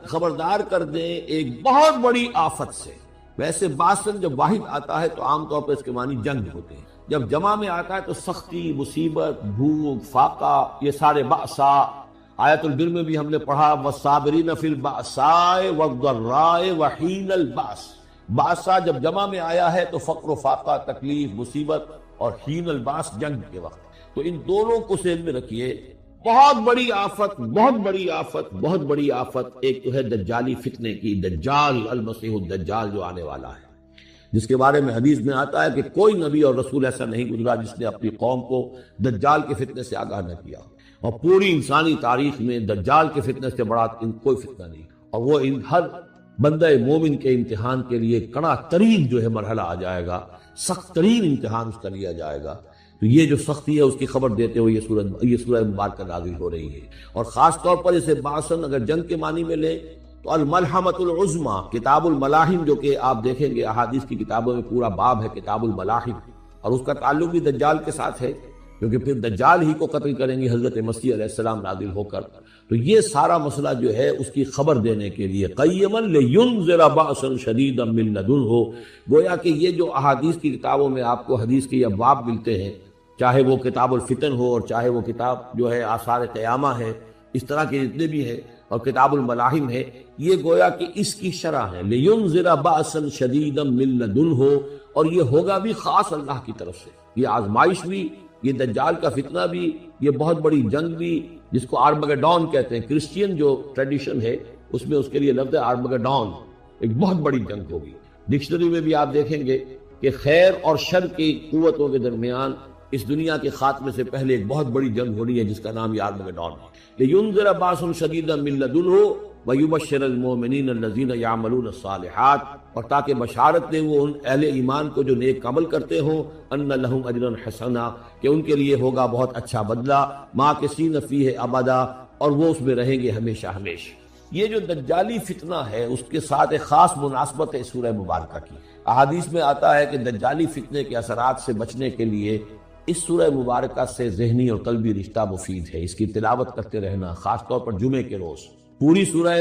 خبردار کر دیں ایک بہت بڑی آفت سے۔ ویسے باسن جب واحد آتا ہے تو عام طور پر اس کے معنی جنگ ہوتے ہیں، جب جمع میں آتا ہے تو سختی، مصیبت، بھوک، فاقہ، یہ سارے بأسا۔ آیت البر میں بھی ہم نے پڑھا والصابرین فی البأساء والضراء وحین البأس۔ بأسا جب جمع میں آیا ہے تو فقر و فاقہ، تکلیف، مصیبت، اور حین الباس جنگ کے وقت۔ تو ان دونوں کو ذہن میں رکھیے، بہت بڑی آفت، بہت بڑی آفت، بہت بڑی آفت ایک تو ہے دجالی فتنے کی، دجال المسیح الدجال جو آنے والا ہے، جس کے بارے میں حدیث میں آتا ہے کہ کوئی نبی اور رسول ایسا نہیں گزرا جس نے اپنی قوم کو دجال کے فتنے سے آگاہ نہ کیا، اور پوری انسانی تاریخ میں دجال کے فتنے سے بڑا کوئی فتنہ نہیں، اور وہ ہر بندہ مومن کے امتحان کے لیے کڑا ترین جو ہے مرحلہ آ جائے گا، سخت ترین امتحان اس کا لیا جائے گا۔ تو یہ جو سختی ہے اس کی خبر دیتے ہوئے یہ سورہ مبارکہ نازل ہو رہی ہے، اور خاص طور پر اسے باسن اگر جنگ کے معنی میں لیں تو الملحمۃ العظمیٰ، کتاب الملاحم جو کہ آپ دیکھیں گے احادیث کی کتابوں میں پورا باب ہے کتاب الملاحم، اور اس کا تعلق بھی دجال کے ساتھ ہے، کیونکہ پھر دجال ہی کو قتل کریں گے حضرت مسیح علیہ السلام نازل ہو کر۔ تو یہ سارا مسئلہ جو ہے اس کی خبر دینے کے لیے قیما لینذر بأسا شدیدا من لدنہ، گویا کہ یہ جو احادیث کی کتابوں میں آپ کو حدیث کے ابواب ملتے ہیں، چاہے وہ کتاب الفتن ہو اور چاہے وہ کتاب جو ہے آثار قیامہ ہے، اس طرح کے جتنے بھی ہیں، اور کتاب الملاحم ہے، یہ گویا کہ اس کی شرح ہے لینذر بأسا شدیدا من لدنہ، اور یہ ہوگا بھی خاص اللہ کی طرف سے، یہ آزمائش بھی، یہ دجال کا فتنہ بھی، یہ بہت بڑی جنگ بھی، جس کو آرمگڈون کہتے ہیں، کرسچین جو ٹریڈیشن ہے اس میں اس کے لیے لفظ ہے آرمگڈون، ایک بہت بڑی جنگ ہوگی۔ ڈکشنری میں بھی آپ دیکھیں گے کہ خیر اور شر کی قوتوں کے درمیان اس دنیا کے خاتمے سے پہلے ایک بہت بڑی جنگ ہو رہی ہے جس کا نام آرمگڈون ہے۔ لینذر بأسا شدیدا من لدنہ ویبشر المؤمنین الذین یعملون الصالحات، اور تاکہ بشارت دیں وہ ان اہل ایمان کو جو نیک عمل کرتے ہوں، ان لہم اجرا حسنا، کہ ان کے لیے ہوگا بہت اچھا بدلہ، ماکثین فیہ ابدا، اور وہ اس میں رہیں گے ہمیشہ ہمیشہ۔ یہ جو دجالی فتنہ ہے اس کے ساتھ ایک خاص مناسبت ہے اس سورہ مبارکہ کی۔ احادیث میں آتا ہے کہ دجالی فتنے کے اثرات سے بچنے کے لیے اس سورہ مبارکہ سے ذہنی اور قلبی رشتہ مفید ہے، اس کی تلاوت کرتے رہنا، خاص طور پر جمعے کے روز پوری سورہ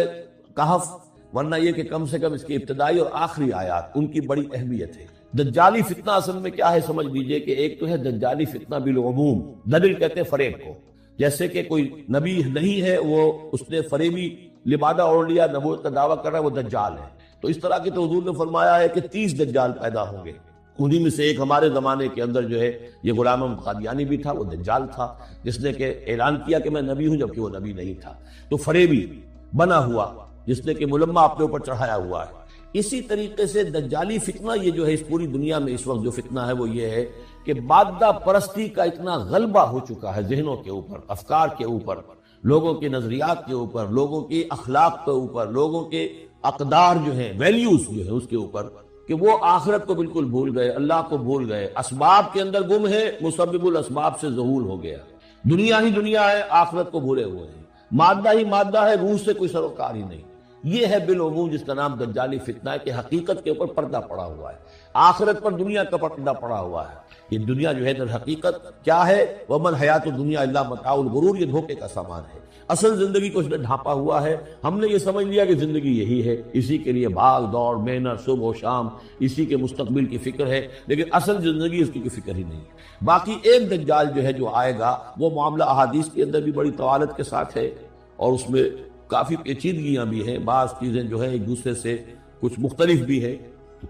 کہف، ورنہ یہ کہ کم سے کم اس کی ابتدائی اور آخری آیات ان کی بڑی اہمیت ہے۔ دجالی فتنہ اصل میں کیا ہے سمجھ لیجئے کہ ایک تو ہے دجالی فتنہ بالعموم، دجل کہتے ہیں فریب کو، جیسے کہ کوئی نبی نہیں ہے وہ اس نے فریبی لبادہ اوڑھ لیا، نبوت کا دعویٰ کر رہا ہے، وہ دجال ہے۔ تو اس طرح کی تو حضور نے فرمایا ہے کہ 30 دجال پیدا ہوں گے، انہی میں سے ایک ہمارے زمانے کے اندر جو ہے یہ غلام احمد قادیانی بھی تھا، وہ دجال تھا، جس نے کہ اعلان کیا کہ میں نبی ہوں جبکہ وہ نبی نہیں تھا، تو فریبی بنا ہوا جس نے کہ ملمہ اپنے اوپر چڑھایا ہوا ہے۔ اسی طریقے سے دجالی فتنہ یہ جو ہے اس پوری دنیا میں اس وقت جو فتنہ ہے وہ یہ ہے کہ مادہ پرستی کا اتنا غلبہ ہو چکا ہے ذہنوں کے اوپر، افکار کے اوپر، لوگوں کے نظریات کے اوپر، لوگوں کی اخلاق کے اوپر، لوگوں کے اقدار جو ہیں، ویلیوز جو ہیں اس کے اوپر، کہ وہ آخرت کو بالکل بھول گئے، اللہ کو بھول گئے، اسباب کے اندر گم ہے، مسبب الاسباب سے ظہور ہو گیا، دنیا ہی دنیا ہے، آخرت کو بھولے ہوئے ہیں، مادہ ہی مادہ ہے، روح سے کوئی سروکار ہی نہیں۔ یہ ہے بالعموم جس کا نام دجالی فتنہ ہے، کہ حقیقت کے اوپر پردہ پڑا ہوا ہے، آخرت پر دنیا کا پردہ پڑا ہوا ہے۔ یہ دنیا جو ہے در حقیقت کیا ہے، وَمَا الْحَيَاةُ الدُّنْيَا إِلَّا مَتَاعُ الْغُرُورِ، یہ دھوکے کا سامان ہے۔ اصل زندگی کو اس نے ڈھانپا ہوا ہے، ہم نے یہ سمجھ لیا کہ زندگی یہی ہے، اسی کے لیے بھاگ دوڑ، محنت، صبح و شام، اسی کے مستقبل کی فکر ہے، لیکن اصل زندگی اس کی کوئی فکر ہی نہیں ہے۔ باقی ایک دجال جو ہے جو آئے گا، وہ معاملہ احادیث کے اندر بھی بڑی طوالت کے ساتھ ہے، اور اس میں کافی پیچیدگیاں بھی ہیں، بعض چیزیں جو ہے ایک دوسرے سے کچھ مختلف بھی ہے،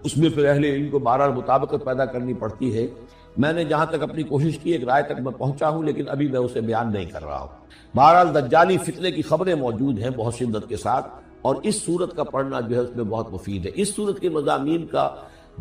اس میں پھر اہل علم کو بہرحال مطابقت پیدا کرنی پڑتی ہے۔ میں نے جہاں تک اپنی کوشش کی ایک رائے تک میں پہنچا ہوں، لیکن ابھی میں اسے بیان نہیں کر رہا ہوں۔ بہرحال دجالی فتنے کی خبریں موجود ہیں بہت شدت کے ساتھ، اور اس صورت کا پڑھنا جو ہے اس میں بہت مفید ہے۔ اس صورت کے مضامین کا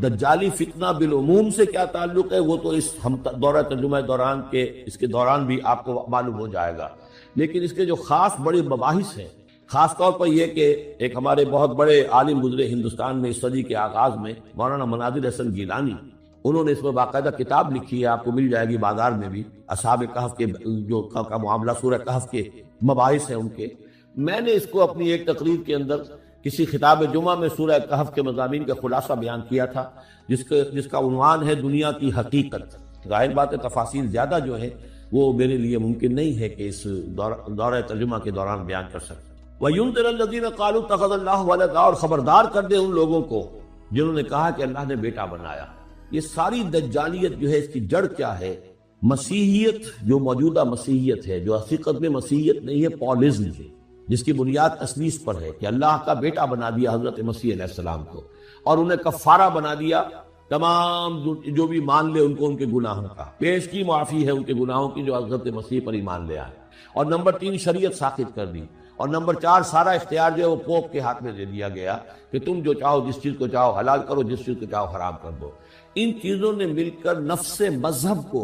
دجالی فتنہ بالعموم سے کیا تعلق ہے وہ تو اس ہم دورہ ترجمہ دوران کے اس کے دوران بھی آپ کو معلوم ہو جائے گا، لیکن اس کے جو خاص بڑے مباحث ہیں، خاص طور پر یہ کہ ایک ہمارے بہت بڑے عالم گزرے ہندوستان میں اس صدی کے آغاز میں، مولانا مناظر حسن گیلانی، انہوں نے اس میں باقاعدہ کتاب لکھی ہے، آپ کو مل جائے گی بازار میں بھی، اصحاب کہف کے جو کا معاملہ سورہ کہف کے مباحث ہیں ان کے۔ میں نے اس کو اپنی ایک تقریر کے اندر کسی خطاب جمعہ میں سورہ کہف کے مضامین کا خلاصہ بیان کیا تھا، جس کا عنوان ہے دنیا کی حقیقت۔ ظاہر بات ہے تفاصیل زیادہ جو ہے وہ میرے لیے ممکن نہیں ہے کہ اس دورہ ترجمہ کے دوران بیان کر سکتا۔ وَيُنذِرَ الَّذِينَ قَالُوا اتَّخَذَ اللَّهُ وَلَدًا، اور خبردار کر دے ان لوگوں کو جنہوں نے کہا کہ اللہ نے بیٹا بنایا۔ یہ ساری دجالیت جو ہے اس کی جڑ کیا ہے؟ مسیحیت، جو موجودہ مسیحیت ہے، جو حقیقت میں مسیحیت نہیں ہے، پالزم ہے، جس کی بنیاد اصلی اس پر ہے کہ اللہ کا بیٹا بنا دیا حضرت مسیح علیہ السلام کو، اور انہیں کفارہ بنا دیا تمام جو بھی مان لے ان کو ان کے گناہوں کا، پیش کی معافی ہے ان کے گناہوں کی جو حضرت مسیح پر ایمان لے آئے، اور نمبر 3 شریعت ساخت کر دی، اور نمبر 4 سارا اختیار جو ہے وہ پوپ کے ہاتھ میں دے دیا گیا کہ تم جو چاہو جس چیز کو چاہو حلال کرو، جس چیز کو چاہو حرام کر دو۔ ان چیزوں نے مل کر نفس مذہب کو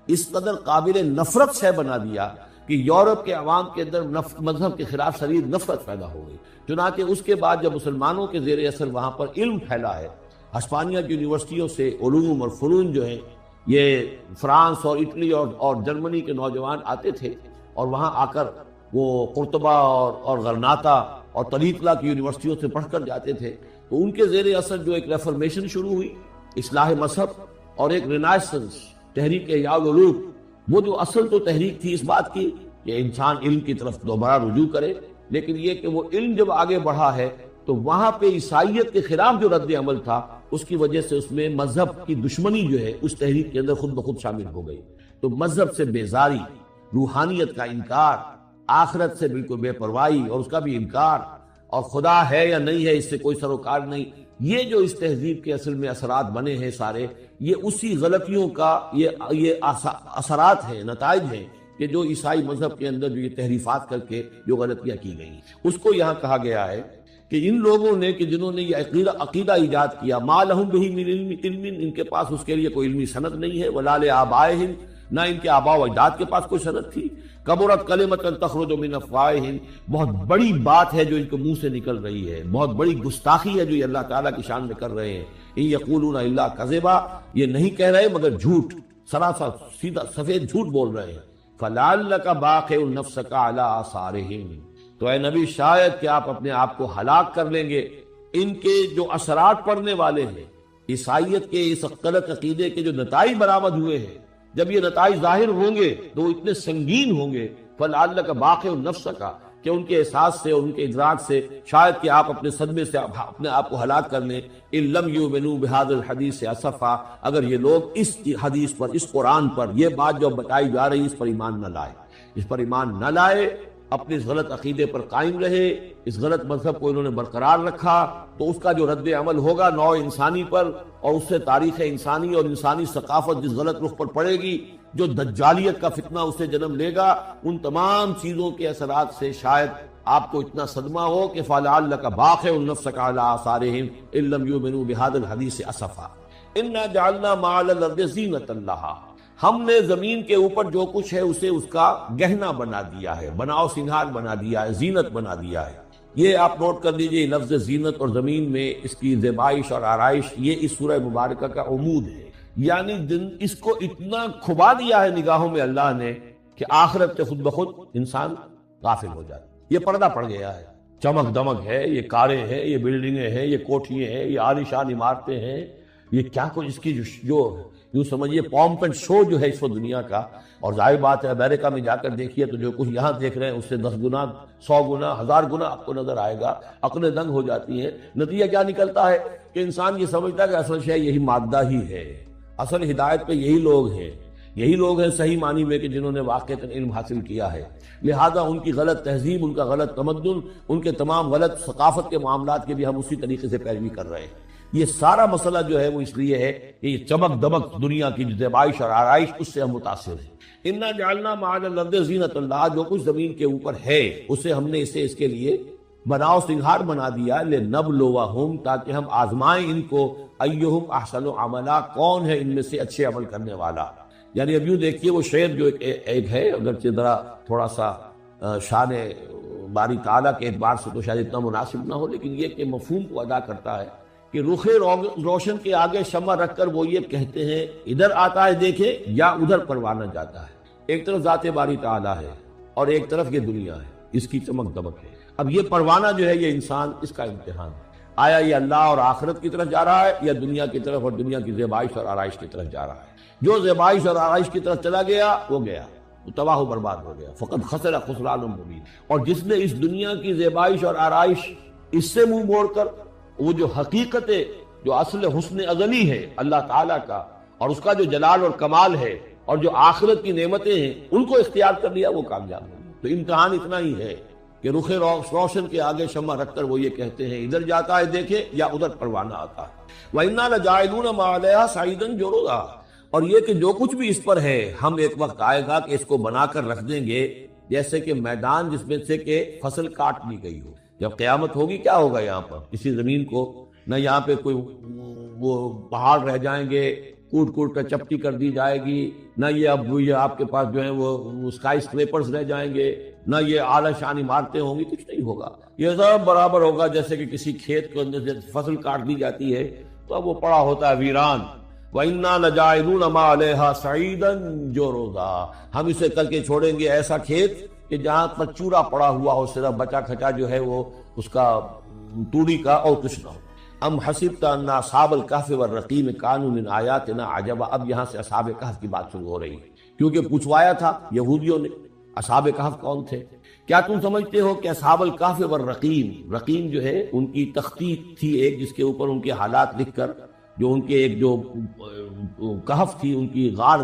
اس قدر قابل نفرت سے بنا دیا کہ یورپ کے عوام کے اندر مذہب کے خلاف شدید نفرت پیدا ہو گئی۔ چنانچہ اس کے بعد جب مسلمانوں کے زیر اثر وہاں پر علم پھیلا ہے، ہسپانیہ کی یونیورسٹیوں سے علوم اور فنون جو ہیں یہ فرانس اور اٹلی اور جرمنی کے نوجوان آتے تھے، اور وہاں آ کر وہ قرطبہ اور غرناطہ اور طلیقلہ کی یونیورسٹیوں سے پڑھ کر جاتے تھے، تو ان کے زیر اثر جو ایک ریفارمیشن شروع ہوئی، اصلاح مذہب، اور ایک رینائسنس، تحریک احیاء العلوم، وہ جو اصل تو تحریک تھی اس بات کی کہ انسان علم کی طرف دوبارہ رجوع کرے، لیکن یہ کہ وہ علم جب آگے بڑھا ہے تو وہاں پہ عیسائیت کے خلاف جو رد عمل تھا اس کی وجہ سے اس میں مذہب کی دشمنی جو ہے اس تحریک کے اندر خود بخود شامل ہو گئی۔ تو مذہب سے بیزاری، روحانیت کا انکار، آخرت سے بالکل بے پرواہی اور اس کا بھی انکار، اور خدا ہے یا نہیں ہے اس سے کوئی سروکار نہیں، یہ جو اس تہذیب کے اصل میں اثرات بنے ہیں سارے، یہ اسی غلطیوں کا یہ اثرات ہیں، نتائج ہیں کہ جو عیسائی مذہب کے اندر جو یہ تحریفات کر کے جو غلطیاں کی گئی، اس کو یہاں کہا گیا ہے کہ ان لوگوں نے کہ جنہوں نے یہ عقیدہ ایجاد کیا، ما لہم بہ من علم، ان کے پاس اس کے لیے کوئی علمی سند نہیں ہے، ولا لآبائہم، نہ ان کے آباء و اجداد کے پاس کوئی سند تھی، کبرت کلمۃ تخرج من افواہہم، بہت بڑی بات ہے جو ان کے منہ سے نکل رہی ہے، بہت بڑی گستاخی ہے جو یہ اللہ تعالیٰ کی شان میں کر رہے ہیں، ان یقولون الا کذبا، یہ نہیں کہہ رہے مگر جھوٹ، سراسر سیدھا سفید جھوٹ بول رہے ہیں، فلعلک باخع نفسک علی آثارہم، تو اے نبی شاید کہ آپ اپنے آپ کو ہلاک کر لیں گے ان کے جو اثرات پڑنے والے ہیں، عیسائیت کے اس غلط عقیدے کے جو نتائج برآمد ہوئے ہیں، جب یہ نتائج ظاہر ہوں گے تو وہ اتنے سنگین ہوں گے، فلعلک باخع نفسک، کہ ان کے احساس سے، ان کے ادراک سے شاید کہ آپ اپنے صدمے سے اپنے آپ کو ہلاک کر لیں، ان لم یؤمنوا بہذا الحدیث اسفا، اگر یہ لوگ اس حدیث پر، اس قرآن پر، یہ بات جو بتائی جا رہی اس پر ایمان نہ لائے، اس پر ایمان نہ لائے، اپنے اس غلط عقیدے پر قائم رہے، اس غلط مذہب کو انہوں نے برقرار رکھا، تو اس کا جو رد عمل ہوگا نوع انسانی پر، اور اس سے تاریخ انسانی اور انسانی ثقافت جس غلط رخ پر پڑے گی، جو دجالیت کا فتنہ اسے جنم لے گا، ان تمام چیزوں کے اثرات سے شاید آپ کو اتنا صدمہ ہو کہ فلعلک باخع نفسک علی آثارہم ان لم یؤمنوا بہذا الحدیث اسفا انا جعلنا ما علی الارض زینۃ لہا، ہم نے زمین کے اوپر جو کچھ ہے اسے اس کا گہنا بنا دیا ہے، بناؤ سنگھار بنا دیا ہے، زینت بنا دیا ہے۔ یہ آپ نوٹ کر لیجئے، لفظ زینت اور زمین میں اس کی زیبائش اور آرائش، یہ اس سورہ مبارکہ کا عمود ہے، یعنی اس کو اتنا کھبا دیا ہے نگاہوں میں اللہ نے کہ آخرت سے خود بخود انسان غافل ہو جاتا، یہ پردہ پڑ گیا ہے، چمک دمک ہے، یہ کاریں ہیں، یہ بلڈنگیں ہیں، یہ کوٹھیاں ہیں، یہ عالیشان عمارتیں ہیں، یہ کیا کچھ اس کی جو یوں سمجھیے پومپ اینڈ شو جو ہے اس وقت دنیا کا، اور ظاہر بات ہے امریکہ میں جا کر دیکھیے تو جو کچھ یہاں دیکھ رہے ہیں اس سے 10 گنا 100 گنا 1000 گنا آپ کو نظر آئے گا، عقلیں دنگ ہو جاتی ہیں۔ نتیجہ کیا نکلتا ہے کہ انسان یہ سمجھتا ہے کہ اصل شے یہی مادہ ہی ہے، اصل ہدایت پہ یہی لوگ ہیں صحیح معنی میں کہ جنہوں نے واقعتاً علم حاصل کیا ہے، لہذا ان کی غلط تہذیب، ان کا غلط تمدن، ان کے تمام غلط ثقافت کے معاملات کے بھی ہم اسی طریقے سے پیروی کر رہے ہیں۔ یہ سارا مسئلہ جو ہے وہ اس لیے ہے کہ یہ چمک دمک دنیا کی جو زیبائش اور آرائش اس سے ہم متاثر ہیں۔ انا جعلنا ما علی الارض زینۃ لہا، جو کچھ زمین کے اوپر ہے اسے ہم نے اس کے لیے بناؤ سنگھار بنا دیا، لنبلوہم، تاکہ ہم آزمائیں ان کو، ایہم احسن عملا، کون ہے ان میں سے اچھے عمل کرنے والا۔ یعنی اب یوں دیکھیے وہ شعر جو ایک ہے، اگرچہ ذرا تھوڑا سا شان باری تعالیٰ کے اعتبار سے تو شاید اتنا مناسب نہ ہو، لیکن یہ کہ مفہوم کو ادا کرتا ہے کہ رخ روشن کے آگے شمع رکھ کر وہ یہ کہتے ہیں ادھر آتا ہے دیکھے یا ادھر پروانہ جاتا ہے، ایک طرف ذات باری تعالیٰ ہے اور ایک طرف یہ دنیا ہے، اس کی چمک دمک ہے۔ اب یہ پروانہ جو ہے یہ انسان، اس کا امتحان ہے، آیا یہ اللہ اور آخرت کی طرف جا رہا ہے یا دنیا کی طرف اور دنیا کی زیبائش اور آرائش کی طرف جا رہا ہے۔ جو زیبائش اور آرائش کی طرف چلا گیا وہ گیا، وہ تباہ و برباد ہو گیا. فقط خسر خسران مبین. اور جس نے اس دنیا کی زیبائش اور آرائش اس سے منہ موڑ کر وہ جو حقیقت جو اصل حسن ازلی ہے اللہ تعالیٰ کا اور اس کا جو جلال اور کمال ہے اور جو آخرت کی نعمتیں ہیں ان کو اختیار کر لیا وہ کامیاب ہو. تو امتحان اتنا ہی ہے کہ رخ روشن کے آگے شمع رکھ کر وہ یہ کہتے ہیں ادھر جاتا ہے دیکھے یا ادھر پروانہ آتا ہے. وَإِنَّا لَجَاعِلُونَ مَا عَلَيْهَا صَعِيدًا جُرُزًا. اور یہ کہ جو کچھ بھی اس پر ہے ہم ایک وقت آئے گا کہ اس کو بنا کر رکھ دیں گے جیسے کہ میدان جس میں سے کہ فصل کاٹ لی گئی ہو. جب قیامت ہوگی کیا ہوگا یہاں پر کسی زمین کو نہ یہاں پہ کوئی وہ پہاڑ رہ جائیں گے کوٹ کوٹ کر چپٹی کر دی جائے گی نہ یہ آپ کے پاس جو ہے وہ اسکائی اسکریپرز رہ جائیں گے نہ یہ اعلیٰ شان عمارتیں ہوں گی. کچھ نہیں ہوگا. یہ سب برابر ہوگا جیسے کہ کسی کھیت کے اندر سے فصل کاٹ دی جاتی ہے تو اب وہ پڑا ہوتا ہے ویران. وَإِنَّا لَجَاعِلُونَ مَا عَلَيْهَا صَعِيدًا جُرُزًا. ہم اسے کر کے چھوڑیں گے ایسا کھیت کہ جہاں پر چورا پڑا ہوا ہو صرف بچا کھچا جو ہے وہ اس کا توڑی کا اور کچھ نہ ہو. ام حسبت ان اصحاب الکہف والرقیم کانوا من آیاتنا عجبا. اب یہاں سے اصحاب کہف کی بات شروع ہو رہی ہے کیونکہ پوچھوایا تھا یہودیوں نے اصحاب کہف کون تھے. کیا تم سمجھتے ہو کہ اصحاب الکہف والرقیم رقیم جو ہے ان کی تختی تھی ایک جس کے اوپر ان کے حالات لکھ کر جو ان کے ایک جو کہف تھی ان کی غار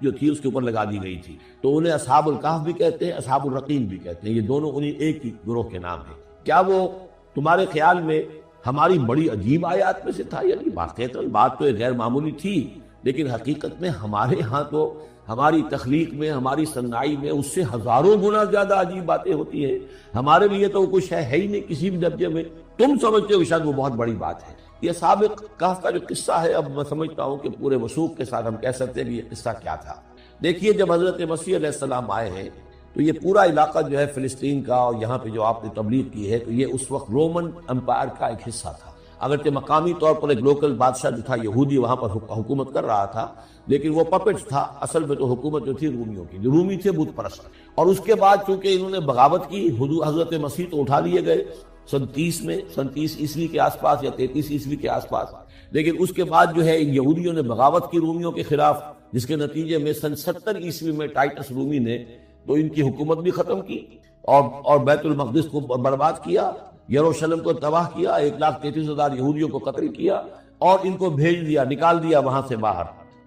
جو تھی اس کے اوپر لگا دی گئی تھی تو انہیں اصحاب الکہف بھی کہتے ہیں اصحاب الرقیم بھی کہتے ہیں. یہ دونوں انہیں ایک ہی گروہ کے نام ہیں. کیا وہ تمہارے خیال میں ہماری بڑی عجیب آیات میں سے تھا؟ یعنی واقعتاً بات تو غیر معمولی تھی لیکن حقیقت میں ہمارے ہاں تو ہماری تخلیق میں ہماری صنائی میں اس سے ہزاروں گنا زیادہ عجیب باتیں ہوتی ہیں. ہمارے لیے تو کچھ ہے ہی نہیں کسی بھی درجے میں. تم سمجھتے ہو شاید وہ بہت بڑی بات ہے. یہ سابق کہف کا جو قصہ ہے اب میں سمجھتا ہوں کہ پورے وثوق کے ساتھ ہم کہہ سکتے ہیں کہ یہ قصہ کیا تھا. دیکھیے جب حضرت مسیح علیہ السلام آئے ہیں تو یہ پورا علاقہ جو ہے فلسطین کا اور یہاں پہ جو آپ نے تبلیغ کی ہے تو یہ اس وقت رومن امپائر کا ایک حصہ تھا. اگرچہ مقامی طور پر ایک لوکل بادشاہ جو تھا یہودی وہاں پر حکومت کر رہا تھا لیکن وہ پپٹ تھا. اصل میں تو حکومت جو تھی رومیوں کی. رومی تھے بت پرست. اور اس کے بعد چونکہ انہوں نے بغاوت کی حضرت مسیح تو اٹھا لیے گئے سن 30 عیسوی کے آس پاس یا 33 عیسوی کے آس پاس. لیکن اس کے بعد جو ہے ان یہودیوں نے بغاوت کی رومیوں کے خلاف جس کے نتیجے میں سن 70 عیسوی میں ٹائٹس رومی نے تو ان کی حکومت بھی ختم کی اور بیت المقدس کو برباد کیا یروشلم کو تباہ کیا 1,33,000 یہودیوں کو قتل کیا اور ان کو بھیج دیا نکال دیا وہاں سے باہر.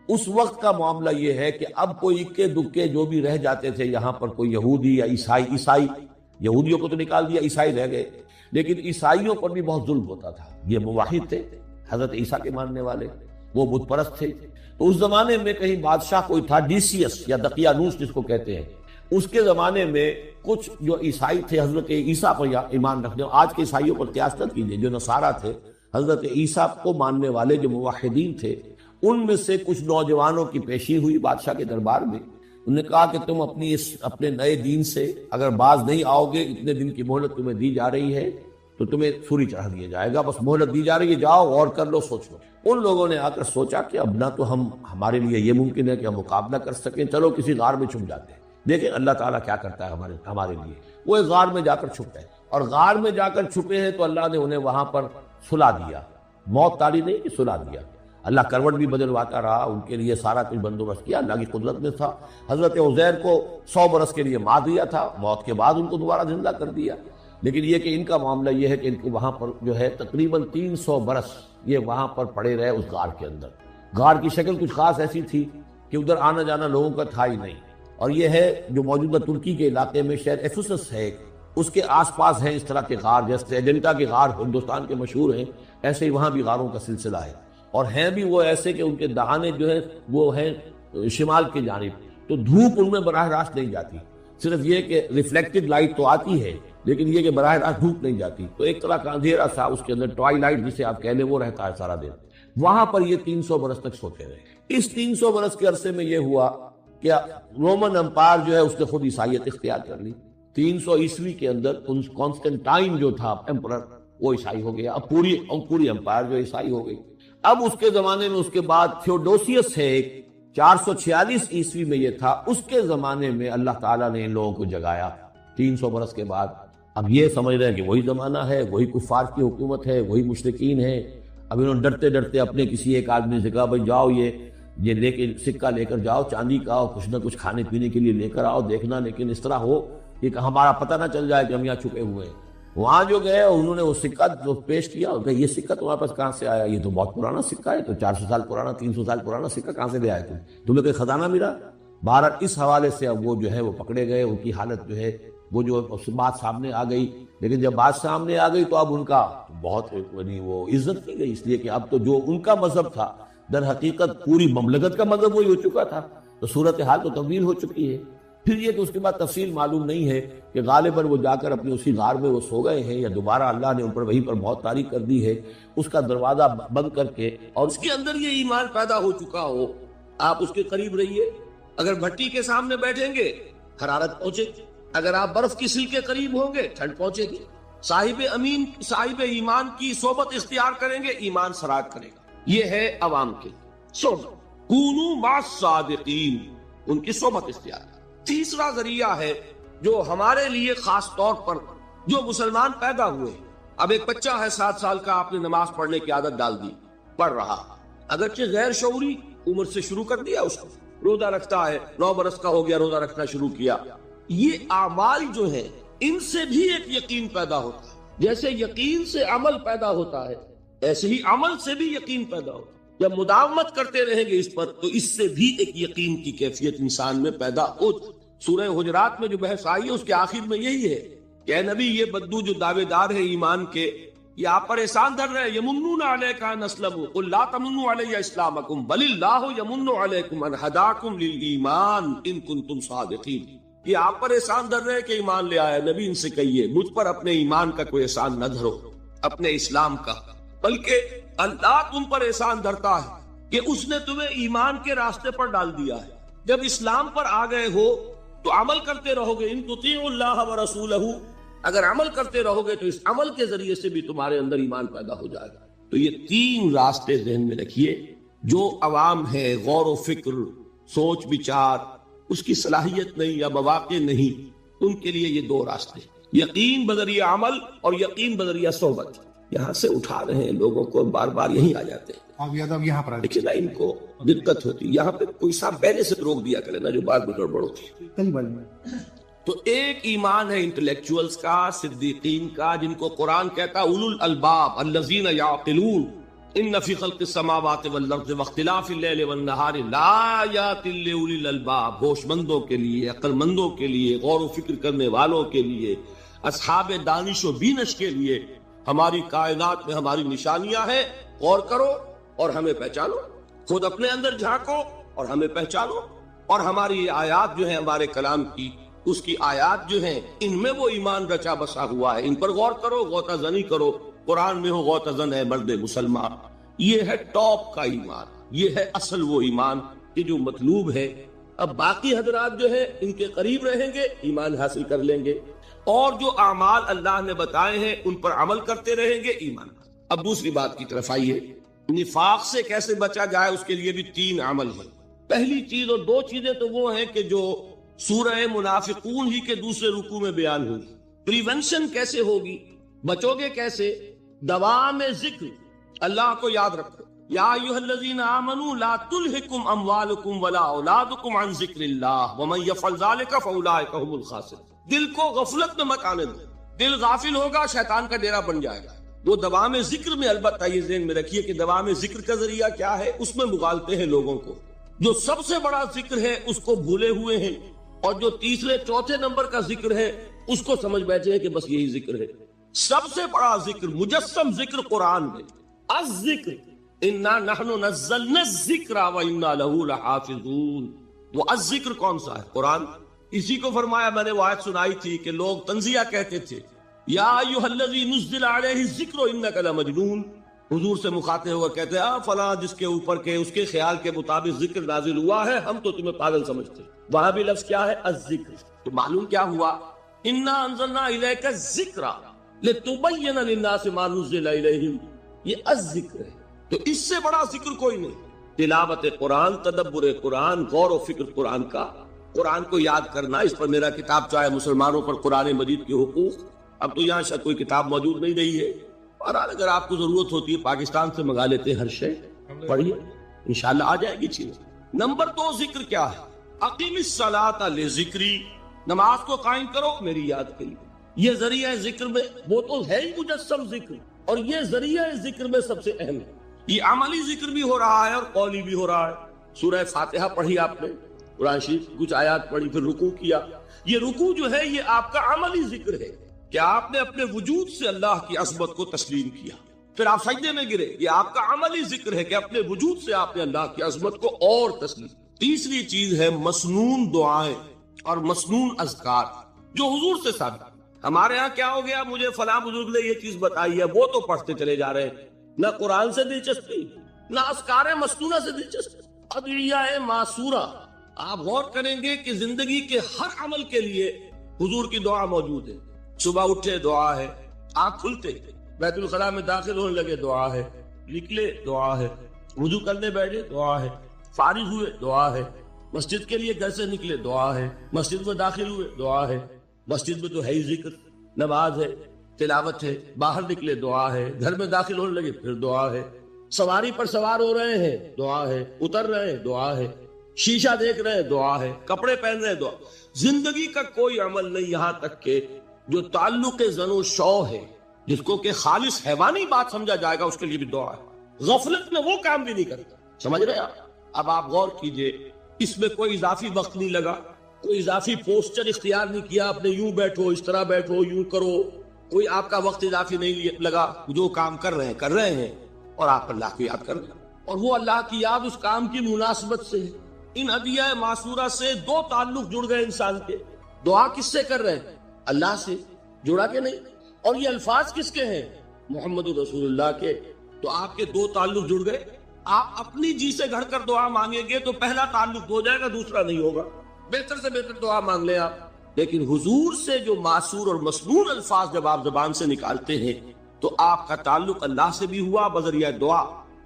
اس وقت کا معاملہ یہ ہے کہ اب کوئی اکے دکے جو بھی رہ جاتے تھے یہاں پر کوئی یہودی یا عیسائی یہودیوں کو تو نکال دیا عیسائی رہ گئے لیکن عیسائیوں پر بھی بہت ظلم ہوتا تھا. یہ موحد تھے حضرت عیسیٰ کے ماننے والے وہ بت پرست تھے. تو اس زمانے میں کہیں بادشاہ کوئی تھا ڈیسیس یا دقیانوس جس کو کہتے ہیں. اس کے زمانے میں کچھ جو عیسائی تھے حضرت عیسیٰ پر ایمان رکھنے آج کے عیسائیوں پر قیاس نہ کیجیے جو نصارہ تھے حضرت عیسیٰ کو ماننے والے جو موحدین تھے ان میں سے کچھ نوجوانوں کی پیشی ہوئی بادشاہ کے دربار میں. انہوں نے کہا کہ تم اپنے نئے دین سے اگر باز نہیں آؤ گے اتنے دن کی مہلت تمہیں دی جا رہی ہے تو تمہیں سوری چڑھا دیا جائے گا. بس مہلت دی جا رہی ہے جاؤ اور کر لو سوچ لو. ان لوگوں نے آ کر سوچا کہ اب نہ تو ہمارے لیے یہ ممکن ہے کہ ہم مقابلہ کر سکیں چلو کسی غار میں چھپ جاتے ہیں دیکھیں اللہ تعالیٰ کیا کرتا ہے ہمارے لیے. وہ ایک غار میں جا کر چھپ گئے اور غار میں جا کر چھپے ہیں تو اللہ نے انہیں وہاں پر سلا دیا. موت تاری نہیں کہ سلا دیا. اللہ کروٹ بھی بدلواتا رہا ان کے لیے سارا کچھ بندوبست کیا اللہ کی قدرت میں تھا. حضرت عزیر کو 100 برس کے لیے مار دیا تھا موت کے بعد ان کو دوبارہ زندہ کر دیا. لیکن یہ کہ ان کا معاملہ یہ ہے کہ ان کو وہاں پر جو ہے تقریباً 300 برس یہ وہاں پر پڑے رہے اس غار کے اندر. غار کی شکل کچھ خاص ایسی تھی کہ ادھر آنا جانا لوگوں کا تھا ہی نہیں. اور یہ ہے جو موجودہ ترکی کے علاقے میں شہر ایفسس ہے اس کے آس پاس ہیں اس طرح کے غار جیسے ایجنٹا کے غار ہندوستان کے مشہور ہیں ایسے ہی وہاں بھی غاروں کا سلسلہ ہے. اور ہیں بھی وہ ایسے کہ ان کے دہانے جو ہیں وہ ہیں شمال کی جانب تو دھوپ ان میں براہ راست نہیں جاتی. صرف یہ کہ ریفلیکٹڈ لائٹ تو آتی ہے لیکن یہ کہ براہ راست دھوپ نہیں جاتی تو ایک طرح کا اندھیرا سا اس کے اندر ٹوائی لائٹ جسے آپ کہہ لیں وہ رہتا ہے سارا دن. وہاں پر یہ 300 برس تک سوتے رہے. اس 300 برس کے عرصے میں یہ ہوا کہ رومن امپائر جو ہے اس نے خود عیسائیت اختیار کر لی. 300 عیسوی کے اندر کانسٹنٹائن جو تھا ایمپرر وہ عیسائی ہو گیا. اب پوری امپائر جو عیسائی ہو گئی. اب اس کے زمانے میں اس کے بعد تھیوڈوسیس ہے 446 عیسوی میں یہ تھا. اس کے زمانے میں اللہ تعالیٰ نے ان لوگوں کو جگایا 300 برس کے بعد. اب یہ سمجھ رہے ہیں کہ وہی زمانہ ہے وہی کفار کی حکومت ہے وہی مشرکین ہیں. اب انہوں نے ڈرتے ڈرتے اپنے کسی ایک آدمی سے کہا بھائی جاؤ یہ یہ لے کے سکہ لے کر جاؤ چاندی کا اور کچھ نہ کچھ کھانے پینے کے لیے لے کر آؤ دیکھنا، لیکن اس طرح ہو کہ ہمارا پتہ نہ چل جائے کہ ہم یہاں چھپے ہوئے ہیں۔ وہاں جو گئے انہوں نے وہ سکہ جو پیش کیا، کہ یہ سکہ تمہارے پاس کہاں سے آیا؟ یہ تو بہت پرانا سکہ ہے، تو 400 سال پرانا 300 سال پرانا سکہ کہاں سے لے آئے تمہیں کوئی خزانہ ملا؟ بہرحال اس حوالے سے اب وہ جو ہے وہ پکڑے گئے، ان کی حالت جو ہے وہ جو بات سامنے آ گئی، لیکن جب بات سامنے آ گئی تو اب ان کا بہت وہ عزت کی گئی، اس لیے کہ اب تو جو ان کا مذہب تھا در حقیقت پوری مملکت کا مذہب وہی ہو چکا تھا، تو صورتحال تو تبدیل ہو چکی ہے۔ پھر یہ کہ اس کے بعد تفصیل معلوم نہیں ہے کہ غالباً وہ جا کر اپنی اسی غار میں وہ سو گئے ہیں، یا دوبارہ اللہ نے ان پر وہیں پر موت طاری کر دی ہے، اس کا دروازہ بند کر کے، اور اس کے اندر یہ ایمان پیدا ہو چکا ہو، آپ اس کے قریب رہیے۔ اگر بھٹی کے سامنے بیٹھیں گے حرارت پہنچے گی، اگر آپ برف کی سل کے قریب ہوں گے ٹھنڈ پہنچے گی، صاحب ایمان کی صحبت اختیار کریں گے ایمان سراغ کرے گا۔ یہ ہے عوام کے صحبت، کونوا مع الصادقین، ان کی صحبت اختیار۔ تیسرا ذریعہ ہے جو ہمارے لیے خاص طور پر جو مسلمان پیدا ہوئے، اب ایک بچہ ہے 7 سال کا، آپ نے نماز پڑھنے کی عادت ڈال دی، پڑھ رہا، اگرچہ غیر شعوری عمر سے شروع کر دیا، اس کو روزہ رکھتا ہے، 9 برس کا ہو گیا روزہ رکھنا شروع کیا۔ یہ اعمال جو ہیں ان سے بھی ایک یقین پیدا ہوتا ہے، جیسے یقین سے عمل پیدا ہوتا ہے ایسے ہی عمل سے بھی یقین پیدا ہوتا ہے۔ جب مداومت کرتے رہیں گے اس پر تو اس سے بھی ایک یقین کی کیفیت انسان میں پیدا ہو۔ سورہ حجرات میں جو بحث آئی ہے اس کے آخر میں یہی ہے کہ اے نبی، یہ بدو جو دعوے دار ہے ایمان کے، یہ آپ پر احسان دھر رہے ہیں، یمنون علیک ان اسلموا قل لا تمنوا علی اسلامکم بل اللہ یمن علیکم ان ہداکم للایمان ان کنتم صادقین۔ یہ آپ پر احسان دھر رہے ہیں کہ ایمان لے آئے، نبی ان سے کہیے مجھ پر اپنے ایمان کا کوئی احسان نہ دھرو، اپنے اسلام کا، بلکہ اللہ تم پر احسان دھرتا ہے کہ اس نے تمہیں ایمان کے راستے پر ڈال دیا ہے۔ جب اسلام پر آ گئے ہو تو عمل کرتے رہو گے، ان تطیعوا اللہ ورسولہ، اگر عمل کرتے رہو گے تو اس عمل کے ذریعے سے بھی تمہارے اندر ایمان پیدا ہو جائے گا۔ تو یہ 3 راستے ذہن میں رکھیے، جو عوام ہے غور و فکر، سوچ بچار، اس کی صلاحیت نہیں یا مواقع نہیں، ان کے لیے یہ 2 راستے، یقین بذریعہ عمل اور یقین بذریعہ صحبت۔ یہاں سے اٹھا رہے ہیں لوگوں کو، بار بار یہیں آ جاتے ہیں، آپ یاد یہاں پر لیکن ان کو دقت ہوتی، یہاں پہ کوئی صاحب پہلے سے روک دیا کرے نا جو بات میں گڑبڑ ہوتی ہے۔ تو ایک ایمان ہے انٹلیکچوئلز کا، صدیقین کا، جن کو قرآن کہتا ہے اولو الالباب الذین یعقلون ان فی خلق السماوات والارض واختلاف اللیل والنہار لآیات لأولی الالباب، ہوش مندوں کے لیے، عقل مندوں کے لیے، غور و فکر کرنے والوں کے لیے، اصحاب دانش و بینش کے لیے ہماری کائنات میں ہماری نشانیاں ہیں، غور کرو اور ہمیں پہچانو، خود اپنے اندر جھانکو اور ہمیں پہچانو، اور ہماری آیات جو ہیں ہمارے کلام کی، اس کی آیات جو ہیں ان میں وہ ایمان رچا بسا ہوا ہے، ان پر غور کرو، غوطہ زنی کرو۔ قرآن میں ہو غوطہ زن ہے مرد مسلمان، یہ ہے ٹاپ کا ایمان، یہ ہے اصل وہ ایمان کہ جو مطلوب ہے۔ اب باقی حضرات جو ہیں ان کے قریب رہیں گے، ایمان حاصل کر لیں گے، اور جو اعمال اللہ نے بتائے ہیں ان پر عمل کرتے رہیں گے، ایمان۔ اب دوسری بات کی طرف آئیے، نفاق سے کیسے بچا جائے، اس کے لیے بھی 3 عمل ہیں۔ پہلی چیز، اور 2 چیزیں تو وہ ہیں کہ جو سورہ منافقون ہی کے دوسرے رکوع میں بیان ہوئی۔ پریونشن کیسے ہوگی، بچو گے کیسے؟ دوام ذکر، اللہ کو یاد رکھو، یا ایھا الذین آمنوا لا تلہکم اموالکم ولا اولادکم عن ذکر اللہ ومن یفعل ذلک فاولئک هم الخاسرون۔ دل کو غفلت میں مت آنے دو، دل غافل ہوگا شیطان کا ڈیرا بن جائے گا۔ وہ دوام ذکر میں، البتہ یہ ذہن میں رکھیے کہ دوام ذکر کا ذریعہ کیا ہے، اس میں مغالتے ہیں لوگوں کو، جو سب سے بڑا ذکر ہے اس کو بھولے ہوئے ہیں، اور جو تیسرے چوتھے نمبر کا ذکر ہے اس کو سمجھ بیٹھے ہیں کہ بس یہی ذکر ہے۔ سب سے بڑا ذکر، مجسم ذکر قرآن میں، الذکر انا نحن نزلنا الذکر وانا له لحافظون۔ وہ الذکر کون سا ہے؟ قرآن۔ اسی کو فرمایا، میں نے وہ آیت سنائی تھی کہ لوگ تنزیہ کہتے تھے، یا ایھا الذی نزل علیہ الذکر انک لمجنون، حضور سے مخاطب ہوا کہتے ہیں فلاں جس کے اوپر کے اس کے خیال کے مطابق ذکر نازل ہوا ہے، ہم تو تمہیں پاگل سمجھتے۔ وہاں بھی لفظ کیا ہے؟ الذکر۔ تو معلوم کیا ہوا؟ انا انزلنا الیک الذکر لتبین للناس ما نزل الیہم، یہ الذکر ہے۔ تو اس سے بڑا ذکر کوئی نہیں۔ تلاوت قرآن، تدبر قرآن، غور و فکر قرآن کا، قرآن کو یاد کرنا، اس پر میرا کتاب چاہے مسلمانوں پر قرآن مجید کے حقوق، اب تو یہاں شاید کوئی کتاب موجود نہیں رہی ہے، بہرحال اگر آپ کو ضرورت ہوتی ہے پاکستان سے منگا لیتے ہیں، ہر شے پڑھیے، انشاءاللہ آ جائے گی چیز۔ نمبر 2 ذکر کیا ہے؟ اقیم الصلاۃ لذکری، نماز کو قائم کرو میری یاد کے لیے۔ یہ ذریعہ ذکر میں وہ تو ہے ہی مجسم ذکر، اور یہ ذریعہ ذکر میں سب سے اہم ہے۔ یہ عملی ذکر بھی ہو رہا ہے اور قولی بھی ہو رہا ہے۔ سورہ فاتحہ پڑھی آپ نے، قرآن شریف کچھ آیات پڑھی، پھر رکوع کیا۔ یہ رکوع جو ہے یہ آپ کا عملی ذکر ہے کہ آپ نے اپنے وجود سے اللہ کی عظمت کو تسلیم کیا۔ پھر آپ سجدے میں گرے، یہ آپ کا عملی ذکر ہے کہ اپنے وجود سے آپ نے اللہ کی عظمت کو اور تسلیم۔ تیسری چیز ہے مسنون دعائیں اور مسنون اذکار جو حضور سے ثابت۔ ہمارے ہاں کیا ہو گیا، مجھے فلاں بزرگ نے یہ چیز بتائی ہے، وہ تو پڑھتے چلے جا رہے ہیں، نہ قرآن سے دلچسپی، نہ اذکار مسنونہ سے دلچسپی، ادعیہ معصورہ۔ آپ غور کریں گے کہ زندگی کے ہر عمل کے لیے حضور کی دعا موجود ہے۔ صبح اٹھے دعا ہے، آنکھ کھلتے بیت الخلاء میں داخل ہونے لگے دعا ہے، نکلے دعا ہے، وضو کرنے بیٹھے دعا ہے، فارغ ہوئے دعا ہے، مسجد کے لیے گھر سے نکلے دعا ہے، مسجد میں داخل ہوئے دعا ہے، مسجد میں تو ہے ہی ذکر، نماز ہے، تلاوت ہے، باہر نکلے دعا ہے، گھر میں داخل ہونے لگے پھر دعا ہے، سواری پر سوار ہو رہے ہیں دعا ہے، اتر رہے ہیں دعا ہے، شیشہ دیکھ رہے ہیں دعا ہے، کپڑے پہن رہے ہیں دعا۔ زندگی کا کوئی عمل نہیں یہاں تک کہ جو تعلق زن و شو ہے، جس کو کہ خالص حیوانی بات سمجھا جائے گا، اس کے لیے بھی دعا ہے۔ غفلت میں وہ کام بھی نہیں کرتا، سمجھ رہے آپ؟ اب آپ غور کیجئے، اس میں کوئی اضافی وقت نہیں لگا، کوئی اضافی پوسچر اختیار نہیں کیا، اپنے یوں بیٹھو، اس طرح بیٹھو، یوں کرو، کوئی آپ کا وقت اضافی نہیں لگا، جو کام کر رہے ہیں اور آپ اللہ کو یاد کر رہے ہیں، اور وہ اللہ کی یاد اس کام کی مناسبت سے ہے۔ ان ادعیہ معصورہ سے 2 تعلق جڑ گئے انسان کے۔ دعا کس سے کر رہے ہیں؟ اللہ سے، جڑا کہ نہیں؟ اور یہ الفاظ کس کے ہیں؟ محمد رسول اللہ کے۔ تو آپ کے 2 تعلق جڑ گئے۔ آپ اپنی جی سے گھڑ کر دعا مانگیں گے تو پہلا تعلق ہو جائے گا، دوسرا نہیں ہوگا۔ بہتر سے بہتر دعا مانگ لیں آپ، لیکن حضور سے جو معصور اور مسنون الفاظ جب آپ زبان سے نکالتے ہیں تو آپ کا تعلق اللہ سے بھی ہوا بذریعہ دعا،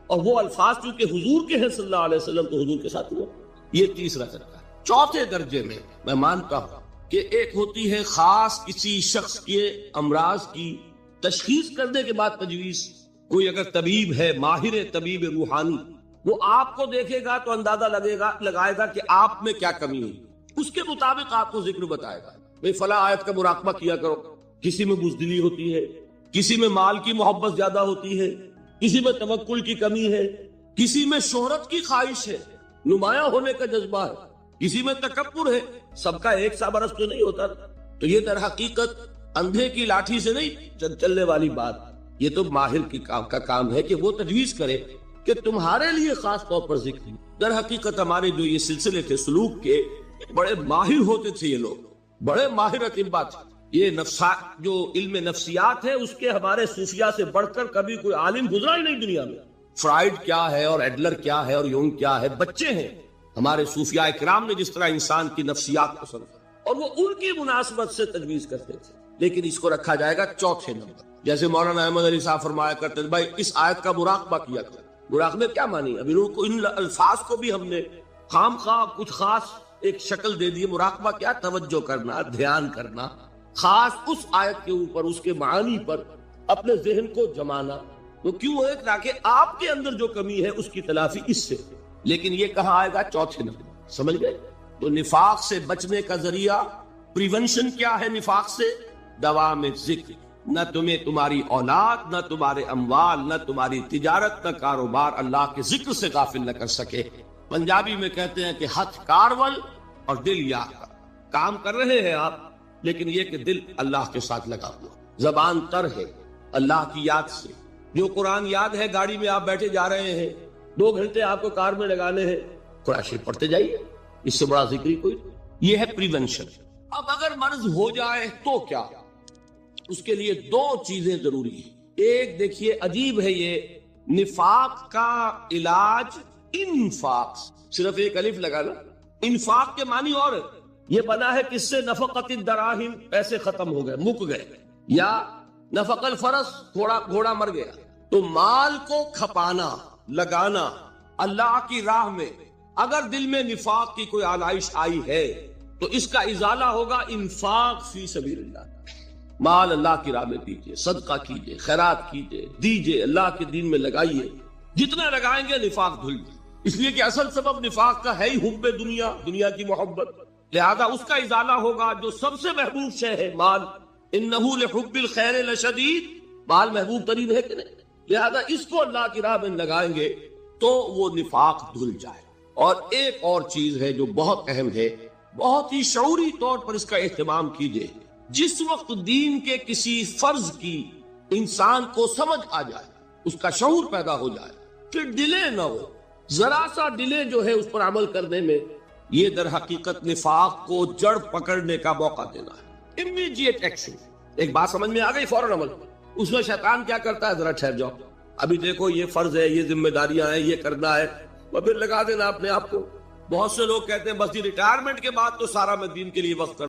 اور وہ الفاظ چونکہ حضور کے ہیں صلی اللہ علیہ وسلم تو حضور کے ساتھ ہوا۔ یہ تیسرا درجہ ہے۔ چوتھے درجے میں مانتا ہوں کہ ایک ہوتی ہے خاص کسی شخص کے امراض کی تشخیص کرنے کے بعد تجویز۔ کوئی اگر طبیب ہے، ماہر طبیب روحانی، وہ آپ کو دیکھے گا تو اندازہ لگائے گا کہ آپ میں کیا کمی ہے، اس کے مطابق آپ کو ذکر بتائے گا۔ بھئی فلاں آیت کا مراقبہ کیا کرو، کسی میں بزدلی ہوتی ہے، کسی میں مال کی محبت زیادہ ہوتی ہے، کسی میں توکل کی کمی ہے، کسی میں شہرت کی خواہش ہے، نمایاں ہونے کا جذبہ ہے، کسی میں تکبر ہے۔ سب کا ایک سا برس تو نہیں ہوتا، تو یہ در حقیقت اندھے کی لاٹھی سے نہیں چلنے والی بات۔ یہ تو ماہر کا کام ہے کہ وہ تجویز کرے کہ تمہارے لیے خاص طور پر ذکر۔ در حقیقت ہمارے جو یہ سلسلے تھے سلوک کے، بڑے ماہر ہوتے تھے یہ لوگ، بڑے ماہر اطباء تھے۔ یہ جو علم نفسیات ہے اس کے ہمارے صوفیاء سے بڑھ کر کبھی کوئی عالم گزرا ہی نہیں دنیا میں۔ فرائیڈ کیا ہے اور ایڈلر کیا ہے اور یونگ کیا ہے، بچے ہیں ہمارے صوفیاء اکرام نے جس طرح انسان کی نفسیات کو سمجھا، اور وہ ان کی مناسبت سے تجویز کرتے تھے۔ لیکن اس کو رکھا جائے گا چوتھے نمبر، جیسے مولانا احمد علی صاحب فرمایا کرتے تھے، بھائی اس آیت کا مراقبہ کیا کرو۔ مراقبے کیا مانی؟ ابھی ان الفاظ کو بھی ہم نے خام خواہ کچھ خاص ایک شکل دے دی۔ مراقبہ کیا؟ توجہ کرنا، دھیان کرنا، خاص اس آیت کے اوپر، اس کے معانی پر اپنے ذہن کو جمانا۔ تو کیوں ہے؟ تاکہ آپ کے اندر جو کمی ہے اس کی تلافی اس سے۔ لیکن یہ کہاں آئے گا؟ چوتھے نمبر، سمجھ گئے؟ تو نفاق سے بچنے کا ذریعہ، پریونشن کیا ہے نفاق سے؟ دوام ذکر۔ نہ تمہیں تمہاری اولاد، نہ تمہارے اموال، نہ تمہاری تجارت، نہ کاروبار اللہ کے ذکر سے غافل نہ کر سکے۔ پنجابی میں کہتے ہیں کہ ہتھ کارول اور دل یار کا۔ کام کر رہے ہیں آپ، لیکن یہ کہ دل اللہ کے ساتھ لگا ہوا، زبان تر ہے اللہ کی یاد سے۔ جو قرآن یاد ہے، گاڑی میں آپ بیٹھے جا رہے ہیں، 2 گھنٹے آپ کو کار میں لگانے ہیں، قرآن شریف پڑھتے جائیے، اس سے بڑا ذکر کوئی۔ یہ ہے پریونشن۔ اب اگر مرض ہو جائے تو کیا؟ اس کے لیے 2 چیزیں ضروری ہیں۔ ایک دیکھیے عجیب ہے، یہ نفاق کا علاج انفاق، صرف ایک الف لگانا۔ انفاق کے معنی اور ہے، یہ بنا ہے کس سے؟ نفقت الدراہم، پیسے ختم ہو گئے، مک گئے، یا نفق الفرس، گھوڑا مر گیا۔ تو مال کو کھپانا، لگانا اللہ کی راہ میں، اگر دل میں نفاق کی کوئی آلائش آئی ہے تو اس کا ازالہ ہوگا انفاق فی سبیل اللہ۔ مال اللہ کی راہ میں دیجیے، صدقہ کیجیے، خیرات کیجیے، دیجیے، اللہ کے دین میں لگائیے۔ جتنا لگائیں گے نفاق دھل جائے۔ اس لیے کہ اصل سبب نفاق کا ہے ہی حب دنیا، دنیا کی محبت، لہذا اس کا ازالہ ہوگا جو سب سے محبوب شے ہے مال، انہ لحب الخیر لشدید، مال محبوب ترین ہے کہ نہیں، لہذا اس کو اللہ کی راہ میں لگائیں گے تو وہ نفاق دھل جائے۔ اور ایک اور چیز ہے جو بہت اہم ہے، بہت ہی شعوری طور پر اس کا اہتمام کیجئے، جس وقت دین کے کسی فرض کی انسان کو سمجھ آ جائے، اس کا شعور پیدا ہو جائے، پھر ڈیلے نہ ہو، ذرا سا ڈیلے جو ہے اس پر عمل کرنے میں، یہ در حقیقت نفاق کو جڑ پکڑنے کا موقع دینا ہے۔ امیڈیٹ ایکشن، ایک بات سمجھ میں آ گئی، فوراً عمل۔ اس میں شیطان کیا کرتا ہے، ذرا ٹھہر جاؤ، ابھی دیکھو یہ فرض ہے، یہ ذمہ داریاں ہیں، یہ کرنا ہے، اور پھر لگا دینا اپنے آپ کو۔ بہت سے لوگ کہتے ہیں بس یہ ریٹائرمنٹ کے بعد تو سارا میں دین کے لیے وقت